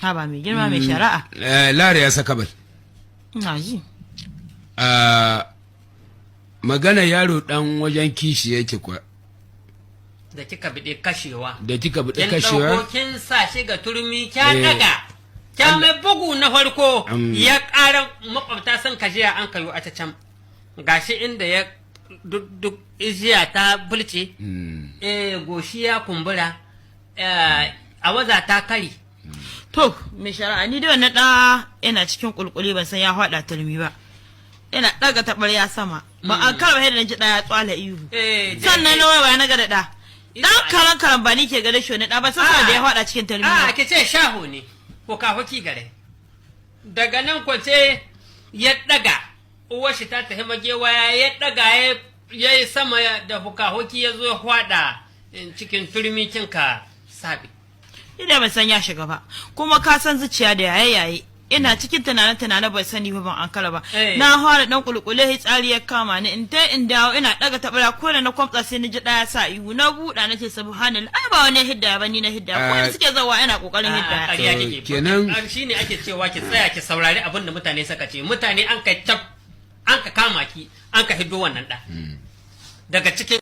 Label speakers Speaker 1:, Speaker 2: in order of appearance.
Speaker 1: ha ba mai girma mai shari'a
Speaker 2: lare ya saka bal
Speaker 1: ina ji
Speaker 2: magana yaro dan wajen kishi yake kwa
Speaker 3: da kika bide kashewa kin sa shi ga turmi kya daga kya mai bugu na farko ya ƙara makwabta sun kajiya an kayo a can gashi inda ya duk ijiya ta bulce goshi ya kumbura a waza ta kari
Speaker 1: to mai shari'a ni da wannan da ina cikin kulkuli ban san ya hada turmi ba ina daga tabarya sama ba an karba yadda ji ya tsala ihu sannan na waya na ga da dan karan ba ni ke gare shi ne da ba sai da ya hada cikin turmi
Speaker 3: a ke ce shaho ne ko kafoki gare daga nan kwace ya daga uwar shi ta tafi magewa ya daga ya yi sama da fukahoki ya zo ya hwada cikin turmi kinka sabi
Speaker 1: ina ban san ya shiga ba kuma ka san zuciya da yaye ina cikin tunane bai sani ba ban ankara ba na fara dan kulkule hitsari ya kama ni in dawo ina daga tabara ko na kwamtsa sai ni ji daya sa ihu na buda nace subhanallah ai ba wani hidda ba ni na hidda ko suke zawa ina kokarin hidda
Speaker 2: kenan
Speaker 3: shine ake cewa ki tsaya ki saurari abin da mutane suka ce mutane an ka kama ki an ka hiddo wannan da daga cikin